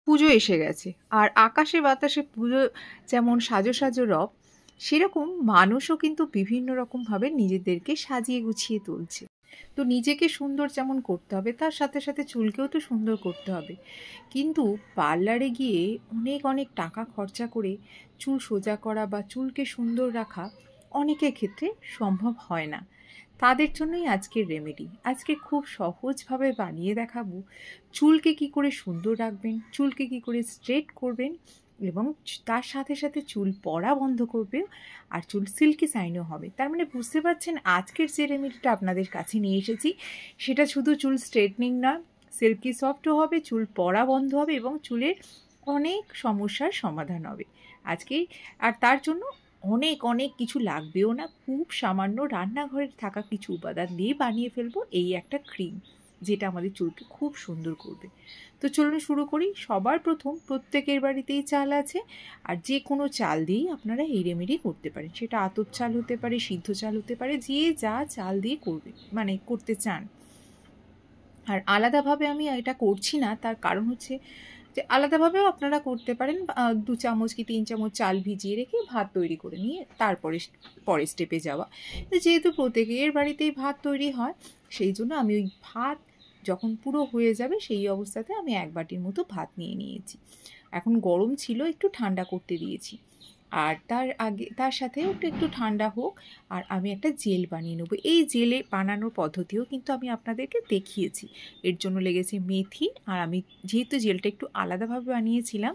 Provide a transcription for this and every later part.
পুজো এসে গেছে, আর আকাশে বাতাসে পুজো যেমন সাজো সাজো রব, সেরকম মানুষও কিন্তু বিভিন্ন রকমভাবে নিজেদেরকে সাজিয়ে গুছিয়ে তুলছে। তো নিজেকে সুন্দর যেমন করতে হবে, তার সাথে সাথে চুলকেও তো সুন্দর করতে হবে। কিন্তু পার্লারে গিয়ে অনেক অনেক টাকা খরচা করে চুল সোজা করা বা চুলকে সুন্দর রাখা অনেকের ক্ষেত্রে সম্ভব হয় না। তাদের জন্যই আজকের রেমেডি। আজকে খুব সহজভাবে বানিয়ে দেখাবো চুলকে কি করে সুন্দর রাখবেন, চুলকে কি করে স্ট্রেট করবেন, এবং তার সাথে সাথে চুল পড়া বন্ধ করবে, আর চুল সিল্কি শাইনও হবে। তার মানে বুঝতে পারছেন আজকের যে রেমেডিটা আপনাদের কাছে নিয়ে এসেছি, সেটা শুধু চুল স্ট্রেটনিং না, সিল্কি সফটও হবে, চুল পড়া বন্ধ হবে এবং চুলের অনেক সমস্যার সমাধান হবে আজকে। আর তার জন্য অনেক অনেক কিছু লাগবেও না, খুব সামান্য রান্নাঘরের থাকা কিছু উপাদান দিয়ে বানিয়ে ফেলবো এই একটা ক্রিম, যেটা আমাদের চুলকে খুব সুন্দর করবে। তো চলুন শুরু করি। সবার প্রথম প্রত্যেকের বাড়িতেই চাল আছে, আর যে কোনো চাল দিয়েই আপনারা এই রেমেডি করতে পারেন। সেটা আতপ চাল হতে পারে, সিদ্ধ চাল হতে পারে, যে যা চাল দিয়ে করবে মানে করতে চান। আর আলাদাভাবে আমি এটা করছি না, তার কারণ হচ্ছে যে আলাদাভাবেও আপনারা করতে পারেন। 2 চামচ কি 3 চামচ চাল ভিজিয়ে রেখে ভাত তৈরি করে নিয়ে তারপরে পরের স্টেপে যাওয়া। যেহেতু প্রত্যেকের বাড়িতেই ভাত তৈরি হয়, সেই জন্য আমি ওই ভাত যখন পুরো হয়ে যাবে সেই অবস্থাতে আমি 1 বাটির মতো ভাত নিয়ে নিয়েছি। এখন গরম ছিল, একটু ঠান্ডা করতে দিয়েছি। আর তার সাথে একটু ঠান্ডা হোক, আর আমি একটা জেল বানিয়ে নেবো। এই জেলে বানানোর পদ্ধতিও কিন্তু আমি আপনাদেরকে দেখিয়েছি। এর জন্য লেগেছে মেথি, আর আমি যেহেতু জেলটা একটু আলাদাভাবে বানিয়েছিলাম,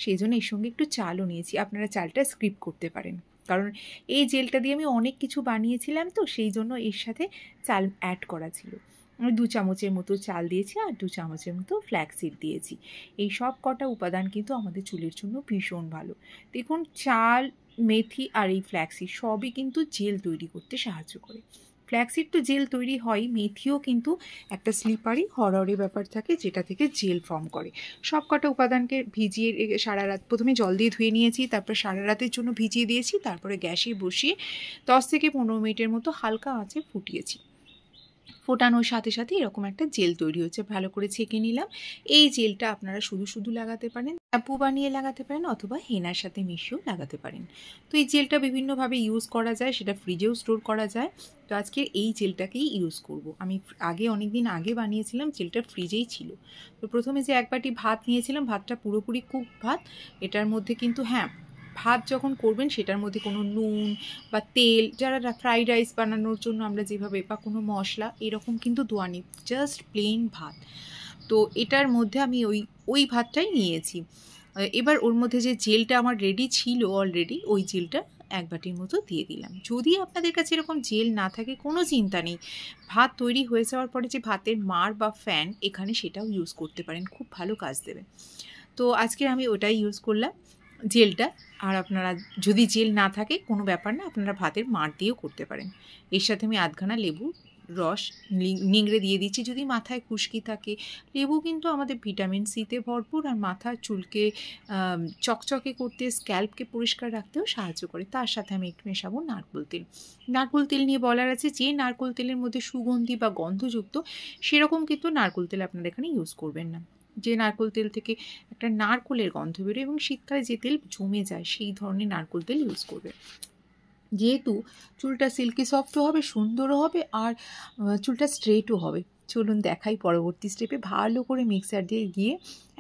সেই জন্য এর সঙ্গে একটু চালও নিয়েছি। আপনারা চালটা স্কিপ করতে পারেন, কারণ এই জেলটা দিয়ে আমি অনেক কিছু বানিয়েছিলাম, তো সেই জন্য এর সাথে চাল অ্যাড করা ছিল। আমি 2 চামচের মতো চাল দিয়েছি, আর 2 চামচের মতো ফ্ল্যাক্সিড দিয়েছি। এই সব কটা উপাদান কিন্তু আমাদের চুলের জন্য ভীষণ ভালো। দেখুন, চাল, মেথি আর এই ফ্ল্যাক্সিড সবই কিন্তু জেল তৈরি করতে সাহায্য করে। ফ্ল্যাক্সিড তো জেল তৈরি হয়, মেথিও কিন্তু একটা স্লিপারি হরহরে ব্যাপার থাকে, যেটা থেকে জেল ফর্ম করে। সব কটা উপাদানকে ভিজিয়ে সারা রাত, প্রথমে জল দিয়ে ধুয়ে নিয়েছি, তারপর সারা রাতের জন্য ভিজিয়ে দিয়েছি, তারপরে গ্যাসে বসিয়ে 10 থেকে 15 মিনিটের মতো হালকা আঁচে ফুটিয়েছি। ফোটানোর সাথে সাথে এরকম একটা জেল তৈরি হচ্ছে, ভালো করে ছেঁকে নিলাম। এই জেলটা আপনারা শুধু শুধু লাগাতে পারেন, শ্যাম্পু বানিয়ে লাগাতে পারেন, অথবা হেনার সাথে মিশিয়েও লাগাতে পারেন। তো এই জেলটা বিভিন্নভাবে ইউজ করা যায়, সেটা ফ্রিজেও স্টোর করা যায়। তো আজকে এই জেলটাকেই ইউজ করব। আমি আগে অনেক দিন আগে বানিয়েছিলাম, জেলটা ফ্রিজেই ছিল। তো প্রথমে যে 1 বাটি ভাত নিয়েছিলাম, ভাতটা পুরোপুরি কুক ভাত। এটার মধ্যে কিন্তু হ্যাঁ, ভাত যখন করবেন সেটার মধ্যে কোনো নুন বা তেল, যারা ফ্রাইড রাইস বানানোর জন্য আমরা যেভাবে, বা কোনো মশলা এরকম কিন্তু দেওয়া নেই, জাস্ট প্লেন ভাত। তো এটার মধ্যে আমি ওই ভাতটাই নিয়েছি। এবার ওর মধ্যে যে জেলটা আমার রেডি ছিল অলরেডি, ওই জেলটা 1 বাটির মতো দিয়ে দিলাম। যদি আপনাদের কাছে এরকম জেল না থাকে, কোনো চিন্তা নেই, ভাত তৈরি হয়ে যাওয়ার পরে যে ভাতের মাড় বা ফ্যান, এখানে সেটাও ইউজ করতে পারেন, খুব ভালো কাজ দেবে। তো আজকে আমি ওটাই ইউজ করলাম, জেলটা। আর আপনারা যদি জেল না থাকে কোনো ব্যাপার না, আপনারা ভাতের মাড় দিয়েও করতে পারেন। এর সাথে আমি 1/2 লেবু রস নিংড়ে দিয়ে দিচ্ছি, যদি মাথায় খুশকি থাকে। লেবু কিন্তু আমাদের ভিটামিন সিতে ভরপুর, আর মাথার চুলকে চকচকে করতে, স্ক্যাল্পকে পরিষ্কার রাখতেও সাহায্য করে। তার সাথে আমি একটু মেশাবো নারকেল তেল। নারকেল তেল নিয়ে বলার আছে, যে নারকেল তেলের মধ্যে সুগন্ধি বা গন্ধযুক্ত, সেরকম কিন্তু নারকেল তেল আপনারা এখানে ইউজ করবেন না। যে নারকেল তেল থেকে একটা নারকেলের গন্ধ বেরোয়, এবং শীতকালে যে তেল জমে যায়, সেই ধরনের নারকেল তেল ইউজ করবে। যেহেতু চুলটা সিল্কি সফটও হবে, সুন্দরও হবে, আর চুলটা স্ট্রেটও হবে। চলুন দেখাই পরবর্তী স্টেপে। ভালো করে মিক্সার দিয়ে গিয়ে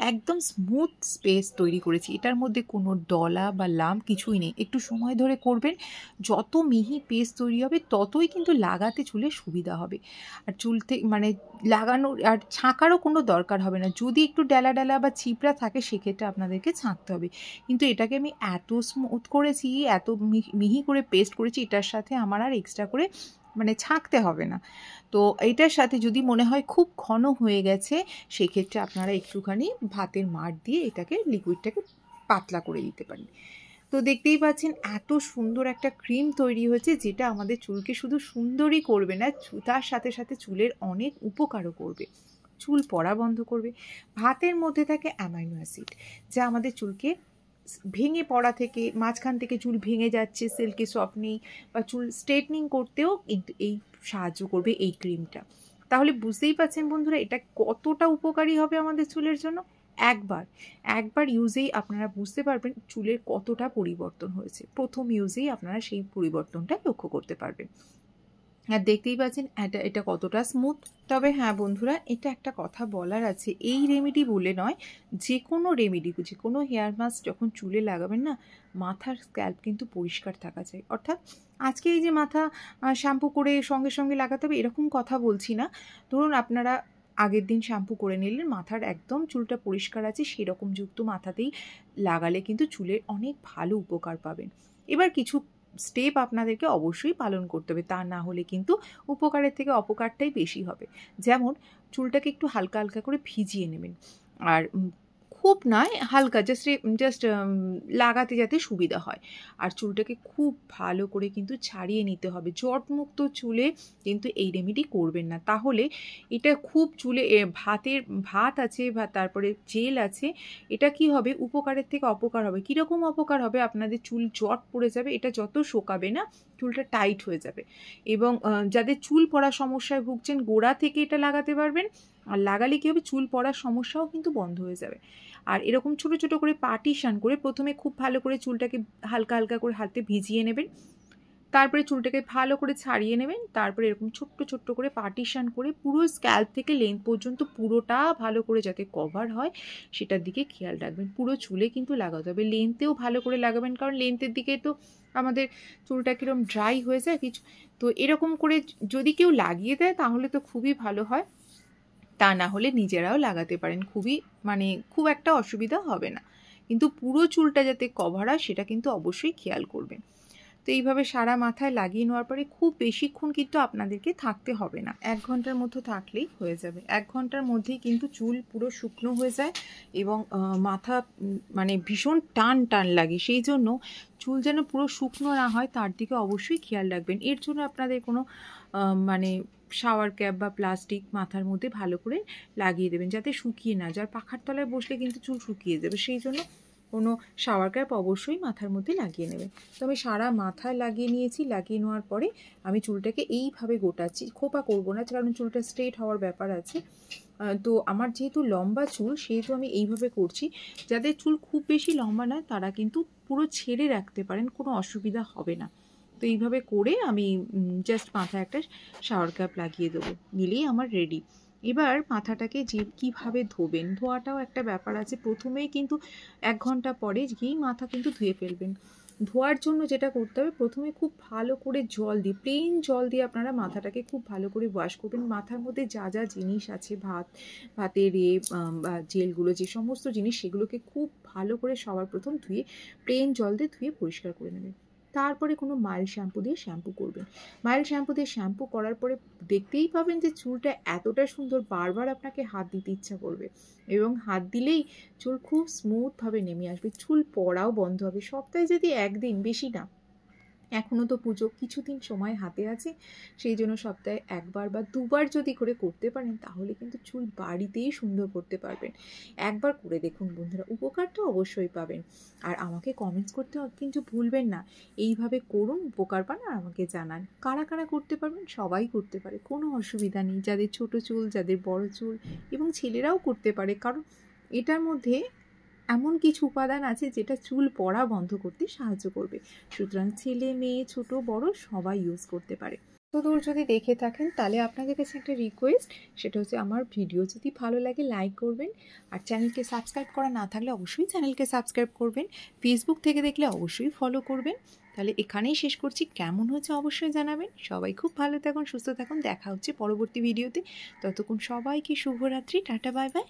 একদম স্মুথ পেস্ট তৈরি করেছি। এটার মধ্যে কোনো ডলা বা লাম কিছুই নেই। একটু সময় ধরে করবেন, যত মিহি পেস্ট তৈরি হবে ততই কিন্তু লাগাতে চুলে সুবিধা হবে। আর চুলতে মানে লাগানোর আর ছাঁকারও কোনো দরকার হবে না। যদি একটু ডেলা ডেলা বা চিপড়া থাকে, সেক্ষেত্রে আপনাদেরকে ছাঁকতে হবে। কিন্তু এটাকে আমি এত স্মুথ করেছি, এত মিহি করে পেস্ট করেছি, এটার সাথে আমার আর এক্সট্রা করে মানে ছাঁকতে হবে না। তো এইটার সাথে যদি মনে হয় খুব ঘন হয়ে গেছে, সেক্ষেত্রে আপনারা একটুখানি ভাতের মাড় দিয়ে এটাকে, লিকুইডটাকে পাতলা করে দিতে পারেন। তো দেখতেই পাচ্ছেন এত সুন্দর একটা ক্রিম তৈরি হয়েছে, যেটা আমাদের চুলকে শুধু সুন্দরই করবে না, তার সাথে সাথে চুলের অনেক উপকারও করবে। চুল পড়া বন্ধ করবে। ভাতের মধ্যে থাকে অ্যামাইনো অ্যাসিড, যা আমাদের চুলকে ভেঙে পড়া থেকে, মাঝখান থেকে চুল ভেঙে যাচ্ছে, সিল্কি সফট নেই, বা চুল স্ট্রেটনিং করতেও কিন্তু এই সাহায্য করবে এই ক্রিমটা। তাহলে বুঝতেই পারছেন বন্ধুরা, এটা কতটা উপকারী হবে আমাদের চুলের জন্য। একবার ইউজেই আপনারা বুঝতে পারবেন চুলের কতটা পরিবর্তন হয়েছে। প্রথম ইউজেই আপনারা সেই পরিবর্তনটা লক্ষ্য করতে পারবেন। আর দেখতেই পাচ্ছেন এটা কতটা স্মুথ। তবে হ্যাঁ বন্ধুরা, এটা একটা কথা বলার আছে, এই রেমেডি বলে নয়, যে কোনো রেমেডি, যে কোনো হেয়ার মাস্ক যখন চুলে লাগাবেন না, মাথার স্ক্যাল্প কিন্তু পরিষ্কার থাকা চাই। অর্থাৎ আজকে এই যে মাথা শ্যাম্পু করে সঙ্গে সঙ্গে লাগাতে হবে এরকম কথা বলছি না। ধরুন আপনারা আগের দিন শ্যাম্পু করে নিলেন, মাথার একদম চুলটা পরিষ্কার আছে, সেরকম যুক্ত মাথাতেই লাগালে কিন্তু চুলের অনেক ভালো উপকার পাবেন। এবার কিছু স্টেপ আপনাদেরকে অবশ্যই পালন করতে হবে, তা না হলে কিন্তু উপকারের থেকে অপকারটাই বেশি হবে। যেমন চুলটাকে একটু হালকা হালকা করে ভিজিয়ে নেবেন, আর খুব নয়, হালকা জাস্ট লাগাতে যাতে সুবিধা হয়। আর চুলটাকে খুব ভালো করে কিন্তু ছাড়িয়ে নিতে হবে। জটমুক্ত চুলে কিন্তু এই রেমেডি করবেন না, তাহলে এটা খুব চুলে ভাত আছে বা তারপরে জেল আছে, এটা কি হবে, উপকারের থেকে অপকার হবে। কীরকম অপকার হবে, আপনাদের চুল জট পড়ে যাবে, এটা যত শোকাবে না চুলটা টাইট হয়ে যাবে। এবং যাদের চুল পড়ার সমস্যায় ভুগছেন, গোড়া থেকে এটা লাগাতে পারবেন, আর লাগালে কী হবে, চুল পড়ার সমস্যাও কিন্তু বন্ধ হয়ে যাবে। আর এরকম ছোট ছোট করে পার্টিশন করে প্রথমে খুব ভালো করে চুলটাকে হালকা হালকা করে হাতে ভিজিয়ে নেবেন, তারপরে চুলটাকে ভালো করে ছাড়িয়ে নেবেন, তারপরে এরকম ছোট্ট ছোট্ট করে পার্টিশন করে পুরো স্ক্যাল্প থেকে লেন্থ পর্যন্ত পুরোটা ভালো করে যাতে কভার হয় সেটার দিকে খেয়াল রাখবেন। পুরো চুলে কিন্তু লাগাতে হবে, লেন্থেও ভালো করে লাগাবেন, কারণ লেন্থের দিকে তো আমাদের চুলটা কীরকম ড্রাই হয়ে যায় কিছু। তো এরকম করে যদি কেউ লাগিয়ে দেয় তাহলে তো খুবই ভালো হয়, তা না হলে নিজেরাও লাগাতে পারেন, খুব একটা অসুবিধা হবে না। কিন্তু পুরো চুলটা যাতে কভার হয় সেটা কিন্তু অবশ্যই খেয়াল করবেন। তো এইভাবে সারা মাথায় লাগিয়ে নেওয়ার পরে খুব বেশিক্ষণ কিন্তু আপনাদেরকে থাকতে হবে না, 1 ঘন্টার মতো থাকলেই হয়ে যাবে। 1 ঘন্টার মধ্যেই কিন্তু চুল পুরো শুকনো হয়ে যায় এবং মাথা ভীষণ টান টান লাগে। সেই জন্য চুল যেন পুরো শুকনো না হয় তার দিকে অবশ্যই খেয়াল রাখবেন। এর জন্য আপনাদের কোনো শাওয়ার ক্যাপ বা প্লাস্টিক মাথার মধ্যে ভালো করে লাগিয়ে দেবেন, যাতে শুকিয়ে না যায়। পাখার তলায় বসলে কিন্তু চুল শুকিয়ে যাবে, সেই জন্য কোনো শাওয়ার ক্যাপ অবশ্যই মাথার মধ্যে লাগিয়ে নেবেন। তো আমি সারা মাথায় লাগিয়ে নিয়েছি। লাগিয়ে নেওয়ার পরে আমি চুলটাকে এইভাবে গোটাচ্ছি, খোপা করবো না, কারণ চুলটা স্ট্রেট হওয়ার ব্যাপার আছে। তো আমার যেহেতু লম্বা চুল, সেহেতু আমি এইভাবে করছি। যাদের চুল খুব বেশি লম্বা নয় তারা কিন্তু পুরো ছেড়ে রাখতে পারেন, কোনো অসুবিধা হবে না। তো এইভাবে করে আমি জাস্ট মাথায় একটা শাওয়ার ক্যাপ লাগিয়ে দেবো, নিলেই আমার রেডি। এবার মাথাটাকে কীভাবে ধোবেন, ধোয়াটাও একটা ব্যাপার আছে। প্রথমেই কিন্তু 1 ঘন্টা পরে গিয়েই মাথা কিন্তু ধুয়ে ফেলবেন। ধোয়ার জন্য যেটা করতে হবে, প্রথমে খুব ভালো করে জল দিয়ে, প্লেন জল দিয়ে আপনারা মাথাটাকে খুব ভালো করে ওয়াশ করবেন। মাথার মধ্যে যা যা জিনিস আছে, ভাতের বা জেলগুলো, যে সমস্ত জিনিস, সেগুলোকে খুব ভালো করে সবার প্রথম ধুয়ে, প্লেন জল দিয়ে ধুয়ে পরিষ্কার করে নেবেন। তারপরে কোনো মাইল্ড শ্যাম্পু দিয়ে শ্যাম্পু করবেন। মাইল্ড শ্যাম্পু দিয়ে শ্যাম্পু করার পরে দেখতেই পাবেন যে চুলটা এতটা সুন্দর, বারবার আপনাকে হাত দিতে ইচ্ছা করবে, এবং হাত দিলেই চুল খুব স্মুথভাবে নেমে আসবে, চুল পড়াও বন্ধ হবে। সপ্তাহে যদি 1 দিন, বেশি না, এখনও তো পুজো কিছুদিন সময় হাতে আছে, সেই জন্য সপ্তাহে 1 বার বা 2 বার যদি করে করতে পারেন তাহলে কিন্তু চুল বাড়িতেই সুন্দর করতে পারবেন। একবার করে দেখুন বন্ধুরা, উপকার তো অবশ্যই পাবেন। আর আমাকে কমেন্টস করতে কিন্তু ভুলবেন না। এইভাবে করুন, উপকার পান, আর আমাকে জানান। কারা কারা করতে পারবেন, সবাই করতে পারে, কোনো অসুবিধা নেই। যাদের ছোট চুল, যাদের বড় চুল, এবং ছেলেরাও করতে পারে, কারণ এটার মধ্যে এমন কিছু উপাদান আছে যেটা চুল পড়া বন্ধ করতে সাহায্য করবে। সুতরাং ছেলে, মেয়ে, ছোট বড় সবাই ইউজ করতে পারে। তো দূর যদি দেখে থাকেন তাহলে আপনাদের কাছে একটা রিকোয়েস্ট, সেটা হচ্ছে আমার ভিডিও যদি ভালো লাগে লাইক করবেন, আর চ্যানেলকে সাবস্ক্রাইব করা না থাকলে অবশ্যই চ্যানেলকে সাবস্ক্রাইব করবেন। ফেসবুক থেকে দেখলে অবশ্যই ফলো করবেন। তাহলে এখানেই শেষ করছি, কেমন হচ্ছে অবশ্যই জানাবেন। সবাই খুব ভালো থাকুন, সুস্থ থাকুন, দেখা হচ্ছে পরবর্তী ভিডিওতে। ততক্ষণ সবাইকে শুভরাত্রি, টাটা, বাই বাই।